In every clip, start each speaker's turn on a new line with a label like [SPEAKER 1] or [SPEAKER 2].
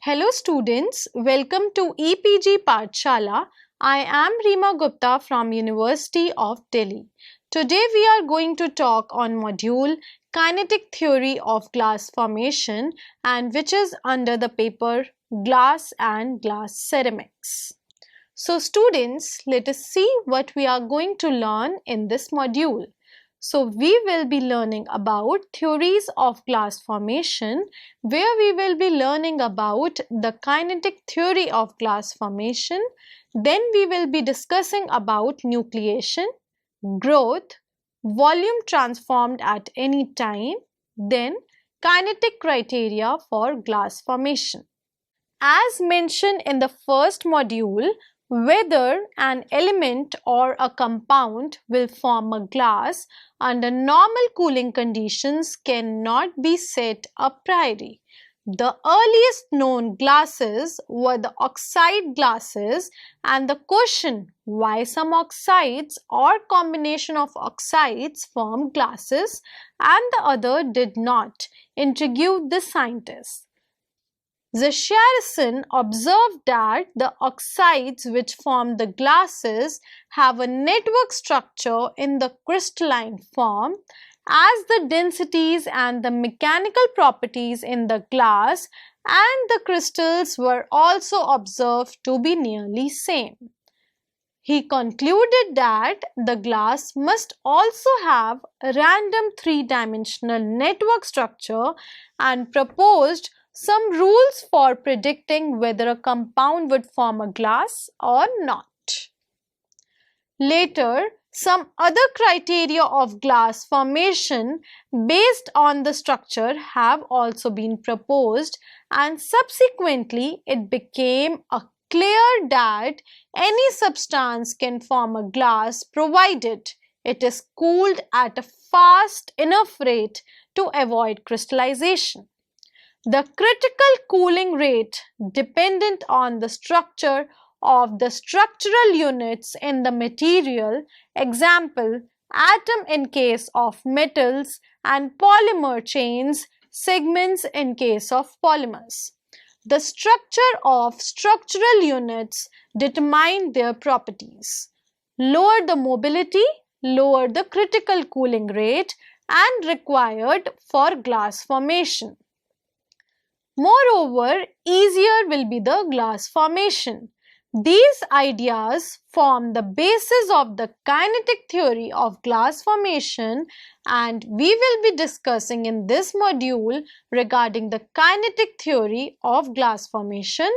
[SPEAKER 1] Hello students, welcome to EPG Pathshala. I am Reema Gupta from University of Delhi. Today we are going to talk on module Kinetic Theory of Glass Formation and which is under the paper Glass and Glass Ceramics. So students, let us see what we are going to learn in this module. So we will be learning about theories of glass formation, where we will be learning about the kinetic theory of glass formation. Then we will be discussing about nucleation, growth, volume transformed at any time, then kinetic criteria for glass formation. As mentioned in the first module, whether an element or a compound will form a glass under normal cooling conditions cannot be set a priori. The earliest known glasses were the oxide glasses, and the question why some oxides or combination of oxides form glasses and the other did not intrigued the scientists. Zacharyson observed that the oxides which form the glasses have a network structure in the crystalline form, as the densities and the mechanical properties in the glass and the crystals were also observed to be nearly same. He concluded that the glass must also have a random three-dimensional network structure and proposed some rules for predicting whether a compound would form a glass or not. Later, some other criteria of glass formation based on the structure have also been proposed, and subsequently it became clear that any substance can form a glass provided it is cooled at a fast enough rate to avoid crystallization. The critical cooling rate dependent on the structure of the structural units in the material, example, atom in case of metals and polymer chains, segments in case of polymers. The structure of structural units determine their properties. Lower the mobility, lower the critical cooling rate and required for glass formation. Moreover, easier will be the glass formation. These ideas form the basis of the kinetic theory of glass formation, and we will be discussing in this module regarding the kinetic theory of glass formation.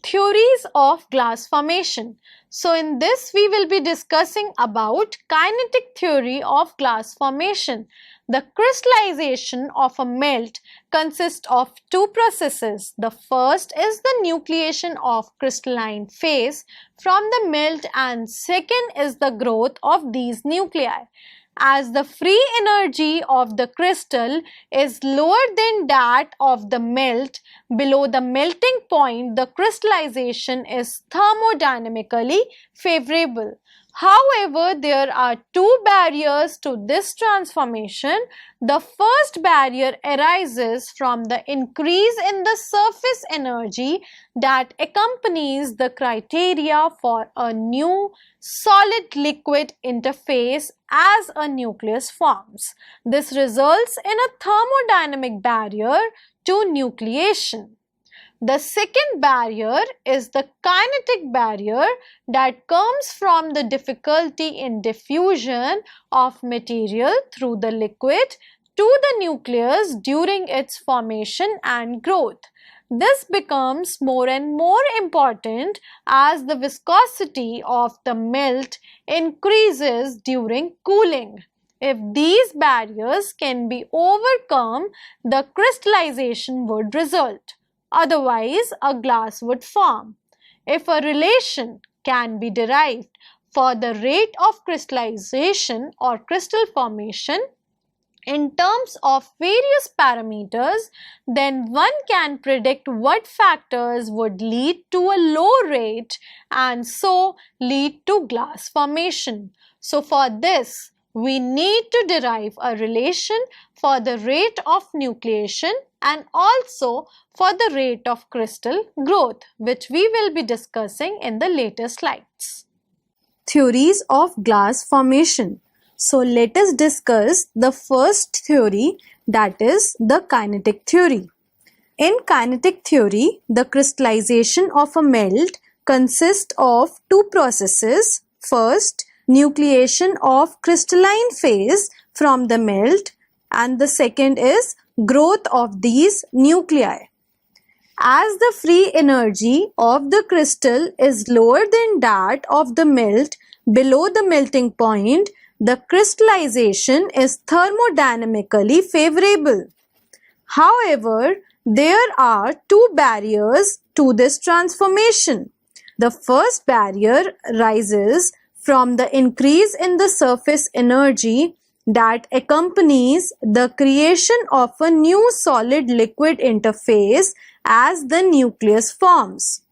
[SPEAKER 1] Theories of glass formation. So in this we will be discussing about kinetic theory of glass formation. The crystallization of a melt consists of two processes. The first is the nucleation of crystalline phase from the melt, and second is the growth of these nuclei. As the free energy of the crystal is lower than that of the melt, below the melting point, the crystallization is thermodynamically favorable. However, there are two barriers to this transformation. The first barrier arises from the increase in the surface energy that accompanies the criteria for a new solid-liquid interface as a nucleus forms. This results in a thermodynamic barrier to nucleation. The second barrier is the kinetic barrier that comes from the difficulty in diffusion of material through the liquid to the nucleus during its formation and growth. This becomes more and more important as the viscosity of the melt increases during cooling. If these barriers can be overcome, the crystallization would result. Otherwise, a glass would form. If a relation can be derived for the rate of crystallization or crystal formation in terms of various parameters, then one can predict what factors would lead to a low rate and so lead to glass formation. So for this, we need to derive a relation for the rate of nucleation and also for the rate of crystal growth, which we will be discussing in the later slides. Theories of glass formation. So let us discuss the first theory, that is the kinetic theory. In kinetic theory, the crystallization of a melt consists of two processes. First, nucleation of crystalline phase from the melt, and the second is growth of these nuclei. As the free energy of the crystal is lower than that of the melt below the melting point, the crystallization is thermodynamically favorable. However, there are two barriers to this transformation. The first barrier rises from the increase in the surface energy that accompanies the creation of a new solid-liquid interface as the nucleus forms.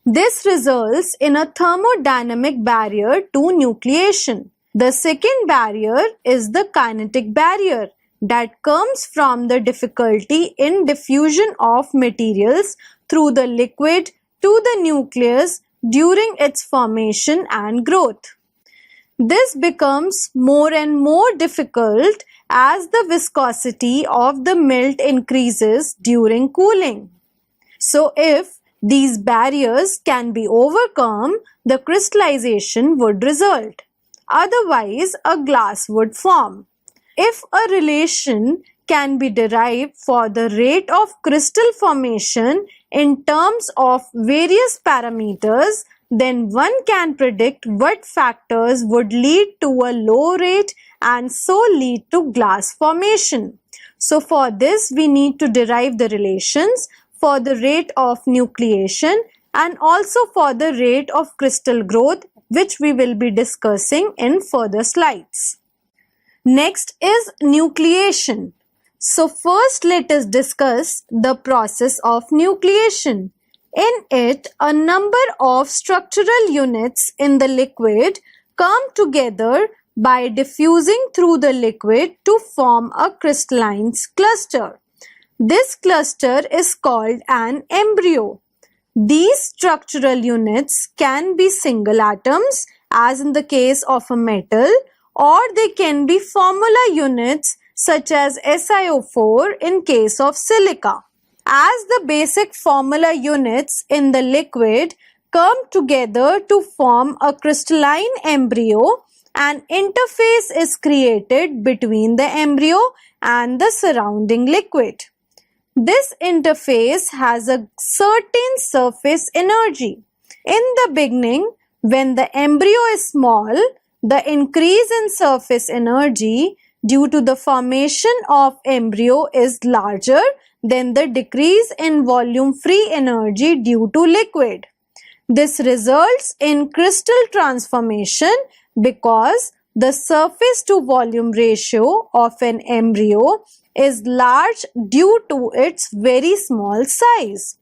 [SPEAKER 1] This results in a thermodynamic barrier to nucleation. The second barrier is the kinetic barrier that comes from the difficulty in diffusion of materials through the liquid to the nucleus during its formation and growth. This becomes more and more difficult as the viscosity of the melt increases during cooling. So if these barriers can be overcome, the crystallization would result. Otherwise, a glass would form. If a relation can be derived for the rate of crystal formation in terms of various parameters, then one can predict what factors would lead to a low rate and so lead to glass formation. So for this, we need to derive the relations for the rate of nucleation and also for the rate of crystal growth, which we will be discussing in further slides. Next is nucleation. So first let us discuss the process of nucleation. In it, a number of structural units in the liquid come together by diffusing through the liquid to form a crystalline cluster. This cluster is called an embryo. These structural units can be single atoms, as in the case of a metal, or they can be formula units such as SiO4 in case of silica. As the basic formula units in the liquid come together to form a crystalline embryo, an interface is created between the embryo and the surrounding liquid. This interface has a certain surface energy. In the beginning, when the embryo is small, the increase in surface energy due to the formation of embryo is larger than the decrease in volume free energy due to liquid. This results in crystal transformation because the surface to volume ratio of an embryo is large due to its very small size.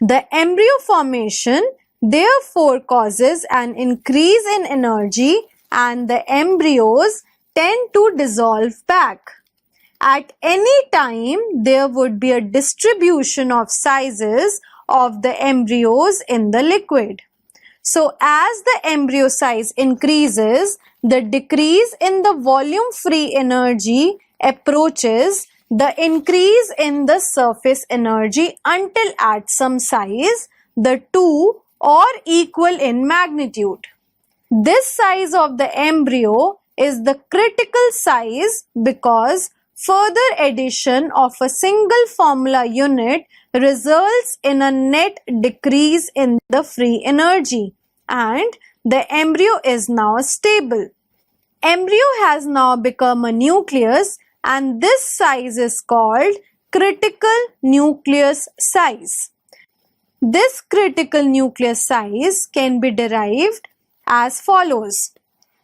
[SPEAKER 1] The embryo formation therefore causes an increase in energy and the embryos tend to dissolve back. At any time, there would be a distribution of sizes of the embryos in the liquid. So, as the embryo size increases, the decrease in the volume free energy approaches the increase in the surface energy until at some size, the two are equal in magnitude. This size of the embryo is the critical size because further addition of a single formula unit results in a net decrease in the free energy and the embryo is now stable. Embryo has now become a nucleus and this size is called critical nucleus size. This critical nucleus size can be derived as follows.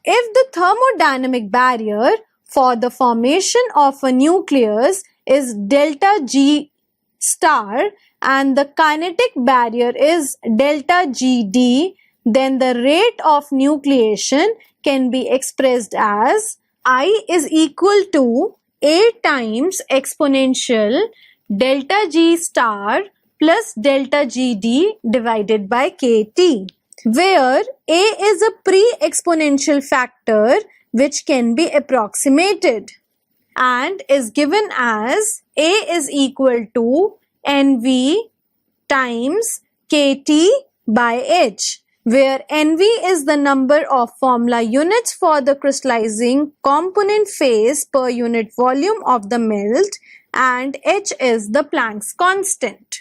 [SPEAKER 1] If the thermodynamic barrier for the formation of a nucleus is delta G star and the kinetic barrier is delta GD, then the rate of nucleation can be expressed as I is equal to A times exponential delta G star plus delta GD divided by KT, where A is a pre-exponential factor which can be approximated and is given as A is equal to NV times KT by H, where NV is the number of formula units for the crystallizing component phase per unit volume of the melt and H is the Planck's constant.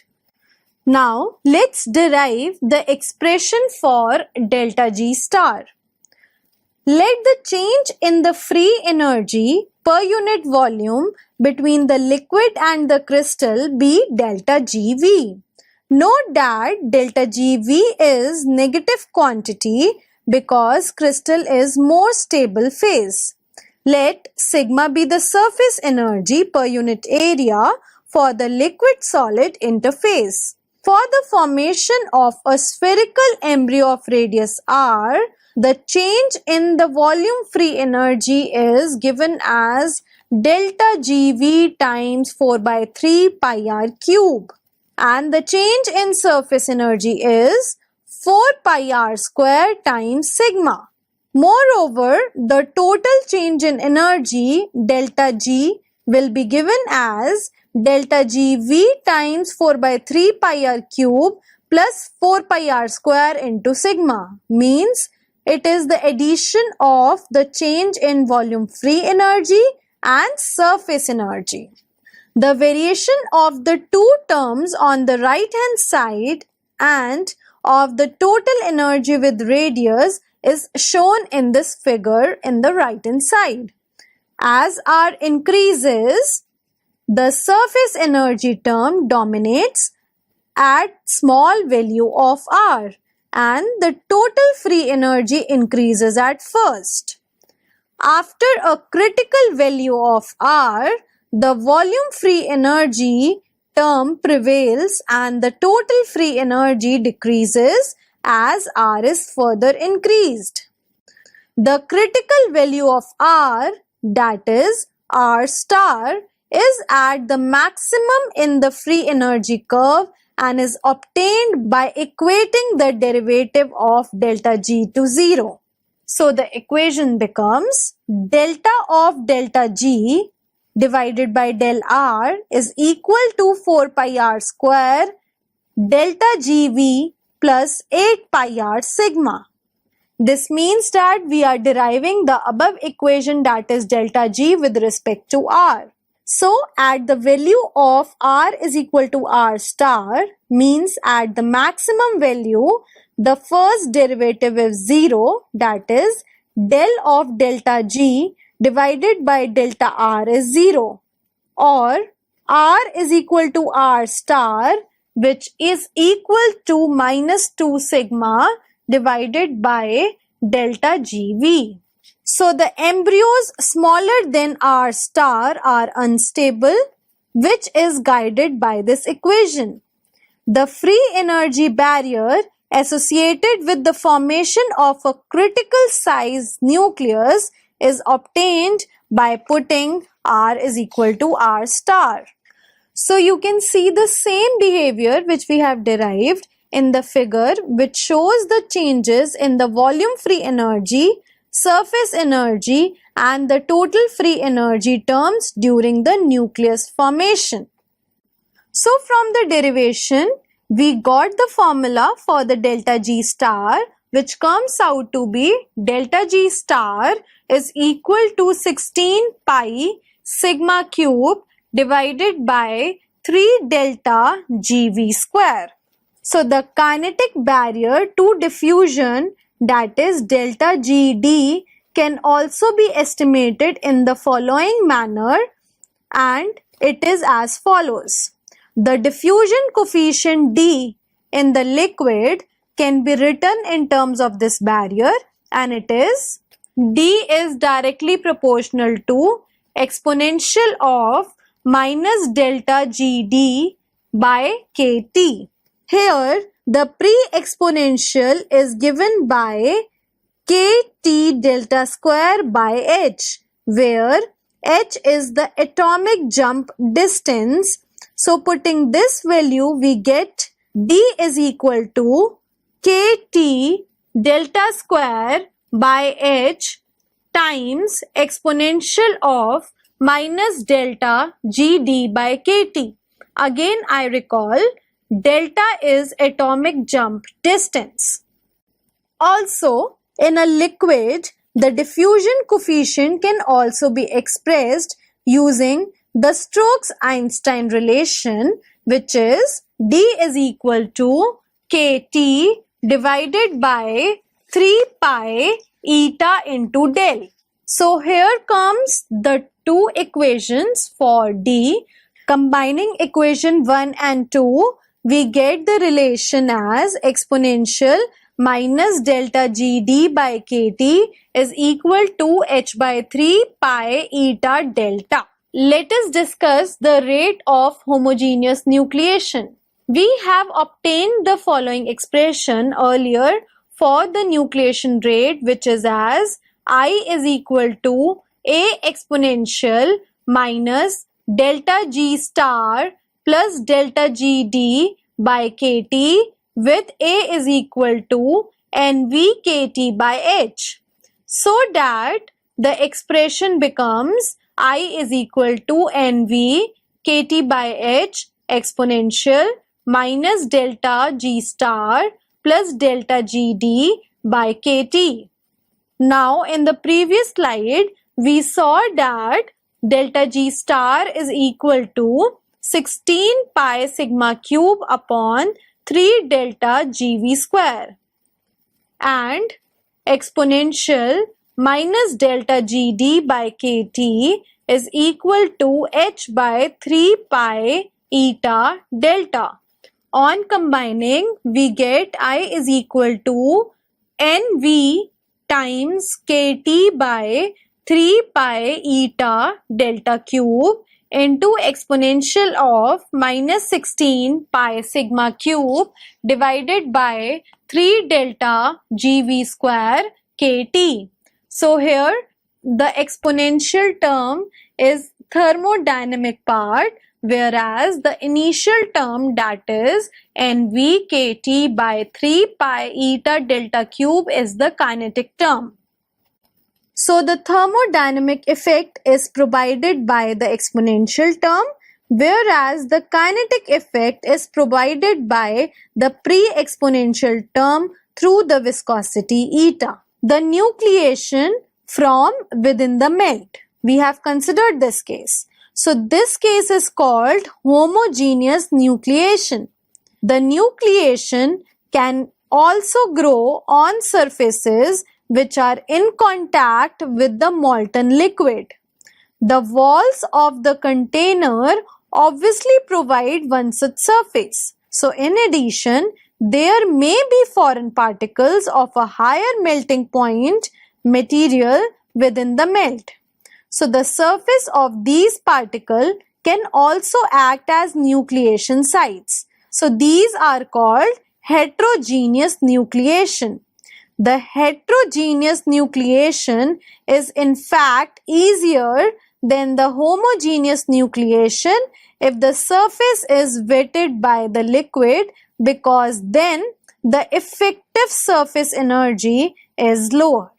[SPEAKER 1] Now let's derive the expression for delta G star. Let the change in the free energy per unit volume between the liquid and the crystal be delta GV. Note that delta GV is negative quantity because crystal is more stable phase. Let sigma be the surface energy per unit area for the liquid-solid interface. For the formation of a spherical embryo of radius r, the change in the volume free energy is given as delta GV times 4 by 3 pi r cube. And the change in surface energy is 4 pi r square times sigma. Moreover, the total change in energy delta G will be given as delta GV times 4 by 3 pi r cube plus 4 pi r square into sigma, means it is the addition of the change in volume free energy and surface energy. The variation of the two terms on the right hand side and of the total energy with radius is shown in this figure in the right hand side. As R increases, the surface energy term dominates at small value of R and the total free energy increases at first. After a critical value of R, the volume free energy term prevails and the total free energy decreases as R is further increased. The critical value of R, that is R star, is at the maximum in the free energy curve and is obtained by equating the derivative of delta G to 0. So the equation becomes delta of delta G divided by del R is equal to 4 pi r square delta GV plus 8 pi r sigma. This means that we are deriving the above equation, that is delta G, with respect to R. So at the value of R is equal to R star, means at the maximum value the first derivative is 0, that is del of delta G divided by delta R is 0, or R is equal to R star, which is equal to minus 2 sigma divided by delta GV. So the embryos smaller than R star are unstable, which is guided by this equation. The free energy barrier associated with the formation of a critical size nucleus is obtained by putting R is equal to R star. So you can see the same behavior which we have derived in the figure, which shows the changes in the volume free energy, surface energy and the total free energy terms during the nucleus formation. So from the derivation, we got the formula for the delta G star, which comes out to be delta G star is equal to 16 pi sigma cube divided by 3 delta GV square. So the kinetic barrier to diffusion, that is delta GD, can also be estimated in the following manner, and it is as follows. The diffusion coefficient D in the liquid can be written in terms of this barrier, and it is D is directly proportional to exponential of minus delta GD by KT. Here the pre-exponential is given by kt delta square by h, where h is the atomic jump distance. So putting this value, we get d is equal to kt delta square by h times exponential of minus delta gd by kt. Again, I recall, delta is atomic jump distance. Also, in a liquid, the diffusion coefficient can also be expressed using the Stokes-Einstein relation, which is d is equal to kt divided by 3 pi eta into del. So here comes the two equations for d. Combining equation 1 and 2, we get the relation as exponential minus delta gd by kt is equal to h by 3 pi eta delta. Let us discuss the rate of homogeneous nucleation. We have obtained the following expression earlier for the nucleation rate, which is as I is equal to a exponential minus delta g star plus delta gd by kt, with a is equal to nv kt by h, so that the expression becomes I is equal to nv kt by h exponential minus delta g star plus delta gd by kt. Now, in the previous slide, we saw that delta g star is equal to 16 pi sigma cube upon 3 delta gv square, and exponential minus delta gd by kt is equal to h by 3 pi eta delta. On combining, we get I is equal to nv times kt by 3 pi eta delta cube into exponential of minus 16 pi sigma cube divided by 3 delta gv square kt. So here the exponential term is thermodynamic part, whereas the initial term, that is nv kt by 3 pi eta delta cube, is the kinetic term. So the thermodynamic effect is provided by the exponential term, whereas the kinetic effect is provided by the pre-exponential term through the viscosity eta. The nucleation from within the melt. We have considered this case. So this case is called homogeneous nucleation. The nucleation can also grow on surfaces which are in contact with the molten liquid. The walls of the container obviously provide one such surface. So in addition, there may be foreign particles of a higher melting point material within the melt. So the surface of these particles can also act as nucleation sites. So these are called heterogeneous nucleation. The heterogeneous nucleation is in fact easier than the homogeneous nucleation if the surface is wetted by the liquid, because then the effective surface energy is lower.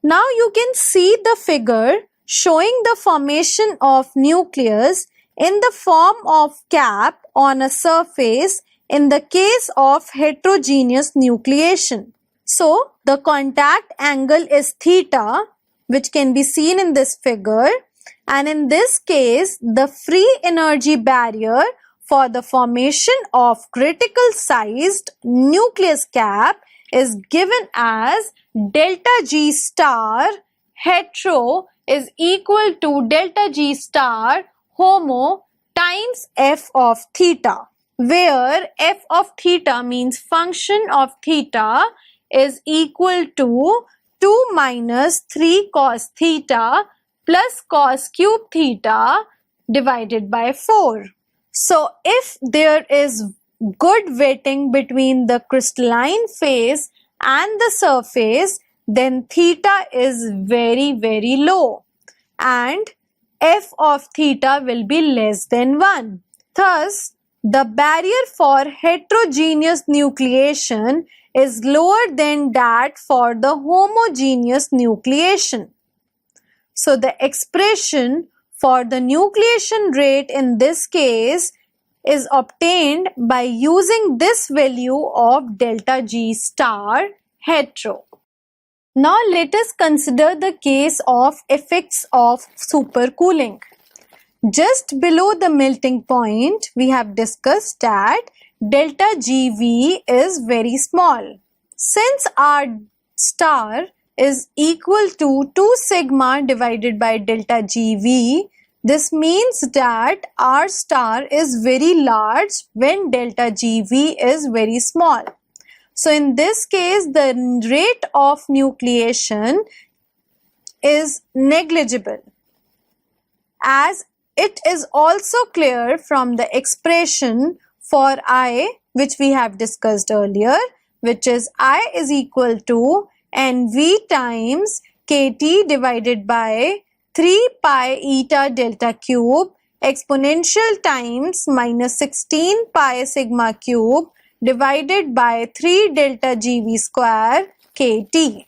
[SPEAKER 1] Now you can see the figure showing the formation of nucleus in the form of cap on a surface in the case of heterogeneous nucleation. So, the contact angle is theta, which can be seen in this figure, and in this case, the free energy barrier for the formation of critical sized nucleus cap is given as delta G star hetero is equal to delta G star homo times f of theta, where f of theta means function of theta is equal to 2 minus 3 cos theta plus cos cube theta divided by 4. So if there is good wetting between the crystalline phase and the surface, then theta is very, very low and f of theta will be less than 1. Thus, the barrier for heterogeneous nucleation is lower than that for the homogeneous nucleation. So, the expression for the nucleation rate in this case is obtained by using this value of delta G star hetero. Now let us consider the case of effects of supercooling. Just below the melting point, we have discussed that delta GV is very small. Since R star is equal to 2 sigma divided by delta GV, this means that R star is very large when delta GV is very small. So in this case, the rate of nucleation is negligible, as it is also clear from the expression for I, which we have discussed earlier, which is I is equal to NV times KT divided by 3 pi eta delta cube exponential times minus 16 pi sigma cube divided by 3 delta GV square KT.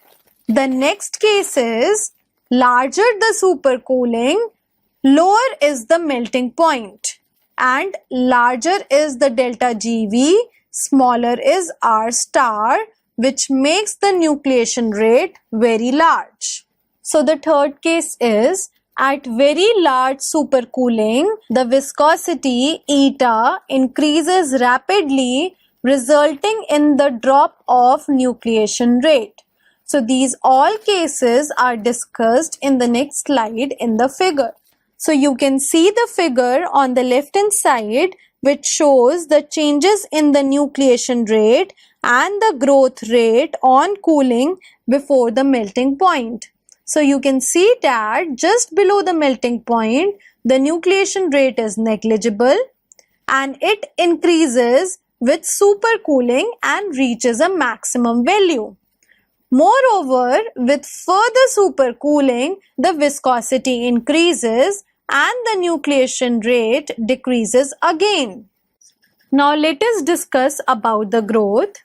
[SPEAKER 1] The next case is larger the supercooling, lower is the melting point, and larger is the delta GV, smaller is R star, which makes the nucleation rate very large. So the third case is at very large supercooling, the viscosity eta increases rapidly, resulting in the drop of nucleation rate. So these all cases are discussed in the next slide in the figure. So you can see the figure on the left hand side, which shows the changes in the nucleation rate and the growth rate on cooling before the melting point. So you can see that just below the melting point, the nucleation rate is negligible and it increases with supercooling and reaches a maximum value. Moreover, with further supercooling, the viscosity increases and the nucleation rate decreases again. Now let us discuss about the growth.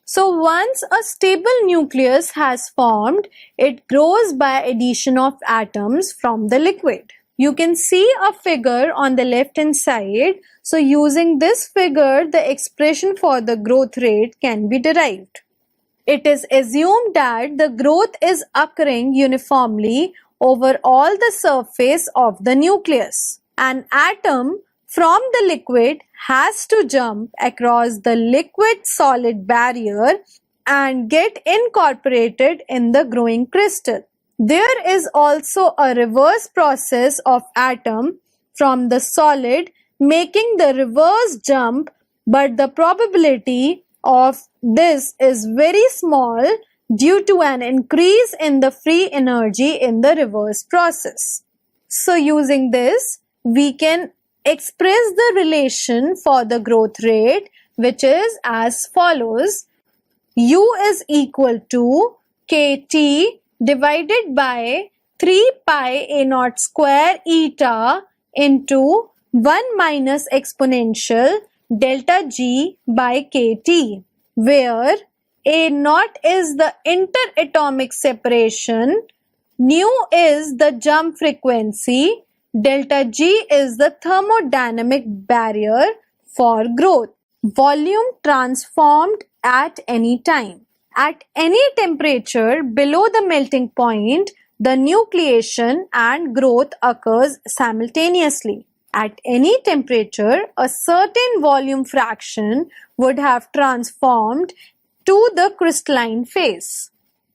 [SPEAKER 1] So once a stable nucleus has formed, it grows by addition of atoms from the liquid. You can see a figure on the left hand side. So using this figure, the expression for the growth rate can be derived. It is assumed that the growth is occurring uniformly over all the surface of the nucleus. An atom from the liquid has to jump across the liquid-solid barrier and get incorporated in the growing crystal. There is also a reverse process of atom from the solid making the reverse jump, but the probability of this is very small due to an increase in the free energy in the reverse process. So using this, we can express the relation for the growth rate, which is as follows. U is equal to KT divided by 3 pi A naught square eta into 1 minus exponential delta G by KT, where A naught is the interatomic separation, nu is the jump frequency, delta G is the thermodynamic barrier for growth. Volume transformed at any time. At any temperature below the melting point, the nucleation and growth occurs simultaneously. At any temperature, a certain volume fraction would have transformed to the crystalline phase.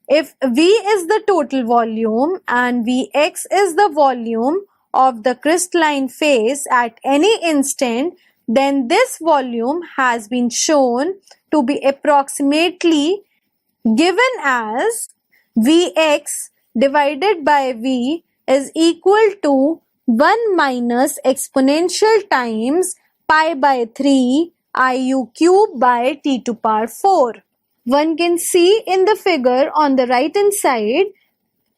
[SPEAKER 1] If V is the total volume and Vx is the volume of the crystalline phase at any instant, then this volume has been shown to be approximately given as Vx divided by V is equal to 1 minus exponential times pi by 3 IU cube by T to power 4. One can see in the figure on the right hand side,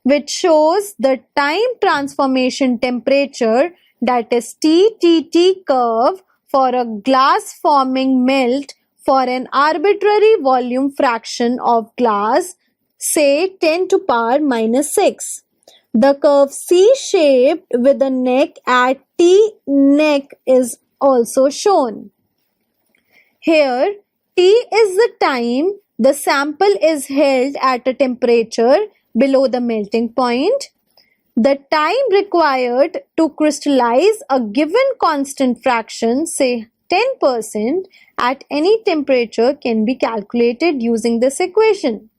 [SPEAKER 1] which shows the time transformation temperature, that is TTT curve, for a glass forming melt for an arbitrary volume fraction of glass, say 10 to power minus 6. The curve C-shaped with a neck at T neck is also shown. Here, T is the time the sample is held at a temperature below the melting point. The time required to crystallize a given constant fraction, say 10%, at any temperature can be calculated using this equation.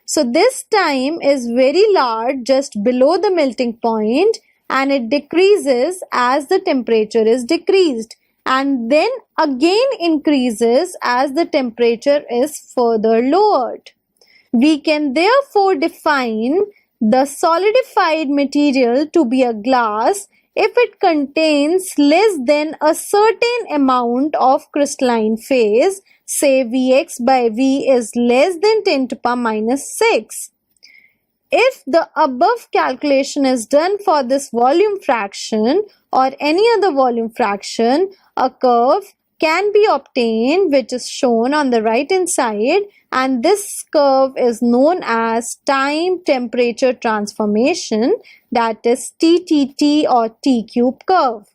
[SPEAKER 1] So this time is very large just below the melting point, and it decreases as the temperature is decreased, and then again increases as the temperature is further lowered. We can therefore define the solidified material to be a glass if it contains less than a certain amount of crystalline phase, say Vx by V is less than 10 to the power minus 6. If the above calculation is done for this volume fraction or any other volume fraction, a curve can be obtained which is shown on the right hand side, and this curve is known as time temperature transformation, that is TTT or T cube curve.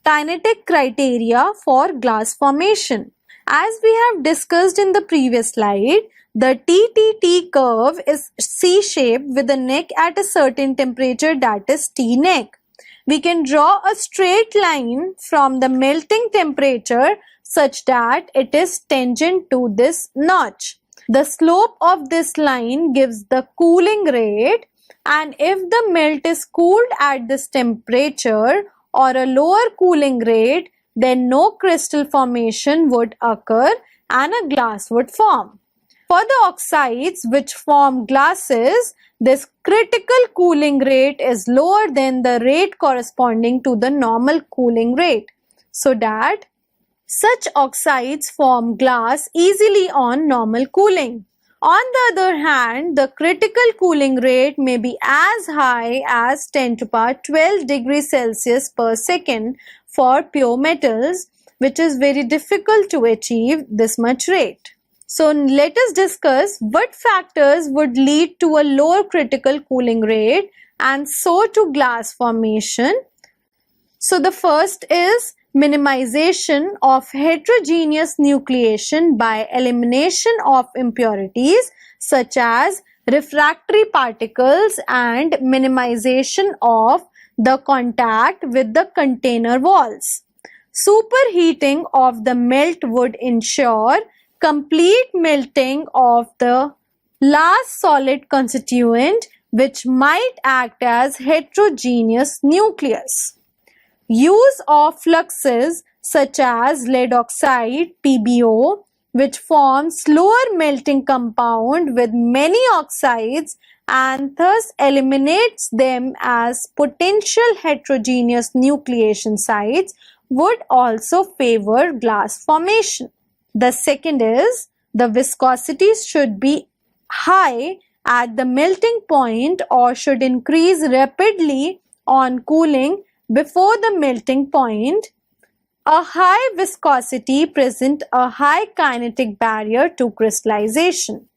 [SPEAKER 1] Kinetic criteria for glass formation. As we have discussed in the previous slide, the TTT curve is C-shaped with a neck at a certain temperature, that is T neck. We can draw a straight line from the melting temperature such that it is tangent to this notch. The slope of this line gives the cooling rate, and if the melt is cooled at this temperature or a lower cooling rate, then no crystal formation would occur and a glass would form. For the oxides which form glasses, this critical cooling rate is lower than the rate corresponding to the normal cooling rate, so that such oxides form glass easily on normal cooling. On the other hand, the critical cooling rate may be as high as 10 to the power 12 degrees Celsius per second for pure metals, which is very difficult to achieve this much rate. So let us discuss what factors would lead to a lower critical cooling rate and so to glass formation. So the first is minimization of heterogeneous nucleation by elimination of impurities such as refractory particles and minimization of the contact with the container walls. Superheating of the melt would ensure complete melting of the last solid constituent, which might act as heterogeneous nucleus. Use of fluxes such as lead oxide (PbO), which forms slower melting compound with many oxides and thus eliminates them as potential heterogeneous nucleation sites, would also favor glass formation. The second is the viscosity should be high at the melting point or should increase rapidly on cooling before the melting point. A high viscosity presents a high kinetic barrier to crystallization.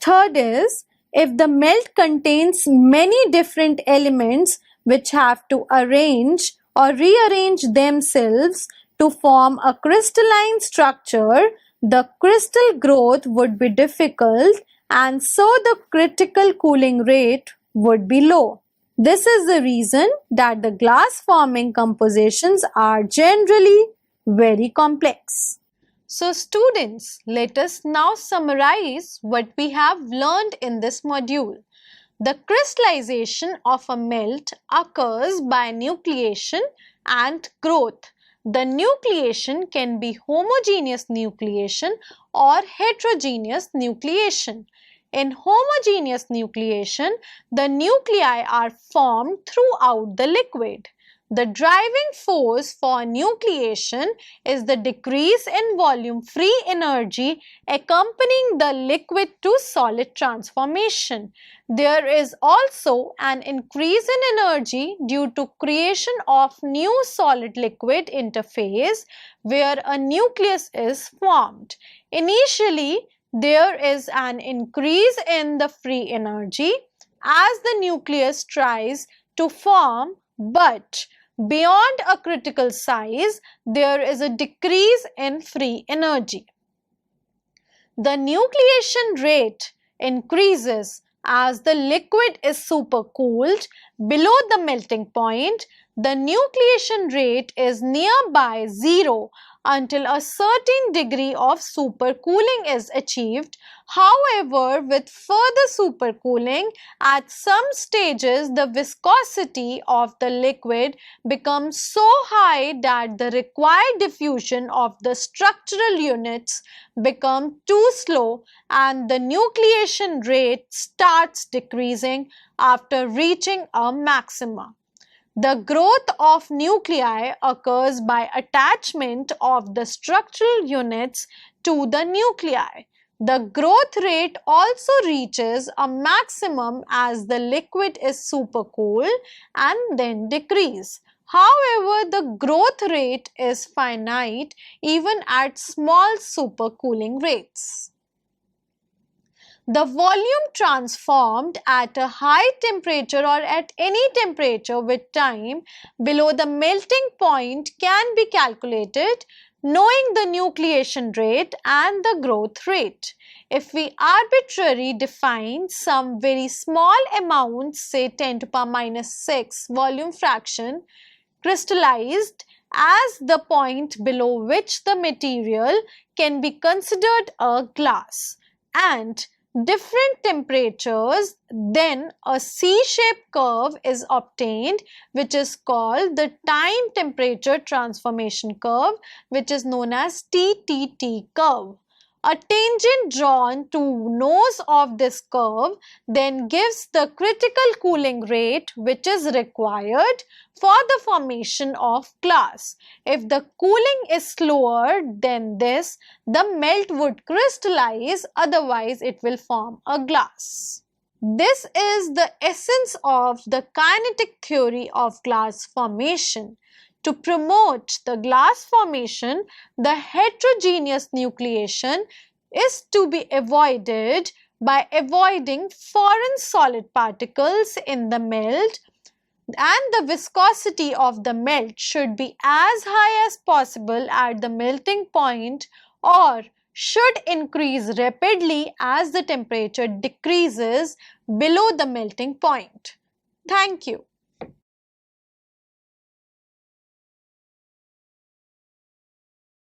[SPEAKER 1] Third is, if the melt contains many different elements which have to arrange or rearrange themselves to form a crystalline structure, the crystal growth would be difficult and so the critical cooling rate would be low. This is the reason that the glass forming compositions are generally very complex. So students, let us now summarize what we have learned in this module. The crystallization of a melt occurs by nucleation and growth. The nucleation can be homogeneous nucleation or heterogeneous nucleation. In homogeneous nucleation, the nuclei are formed throughout the liquid. The driving force for nucleation is the decrease in volume free energy accompanying the liquid to solid transformation. There is also an increase in energy due to creation of new solid-liquid interface where a nucleus is formed. Initially, there is an increase in the free energy as the nucleus tries to form, but beyond a critical size, there is a decrease in free energy. The nucleation rate increases as the liquid is supercooled below the melting point. The nucleation rate is nearby zero until a certain degree of supercooling is achieved. However, with further supercooling, at some stages the viscosity of the liquid becomes so high that the required diffusion of the structural units become too slow and the nucleation rate starts decreasing after reaching a maximum. The growth of nuclei occurs by attachment of the structural units to the nuclei. The growth rate also reaches a maximum as the liquid is supercooled and then decrease. However, the growth rate is finite even at small supercooling rates. The volume transformed at a high temperature or at any temperature with time below the melting point can be calculated knowing the nucleation rate and the growth rate. If we arbitrarily define some very small amount, say 10 to the power minus 6 volume fraction crystallized as the point below which the material can be considered a glass, and different temperatures, then a C-shaped curve is obtained which is called the time temperature transformation curve, which is known as TTT curve. A tangent drawn to nose of this curve then gives the critical cooling rate which is required for the formation of glass. If the cooling is slower than this, the melt would crystallize, otherwise it will form a glass. This is the essence of the kinetic theory of glass formation. To promote the glass formation, the heterogeneous nucleation is to be avoided by avoiding foreign solid particles in the melt, and the viscosity of the melt should be as high as possible at the melting point or should increase rapidly as the temperature decreases below the melting point. Thank you.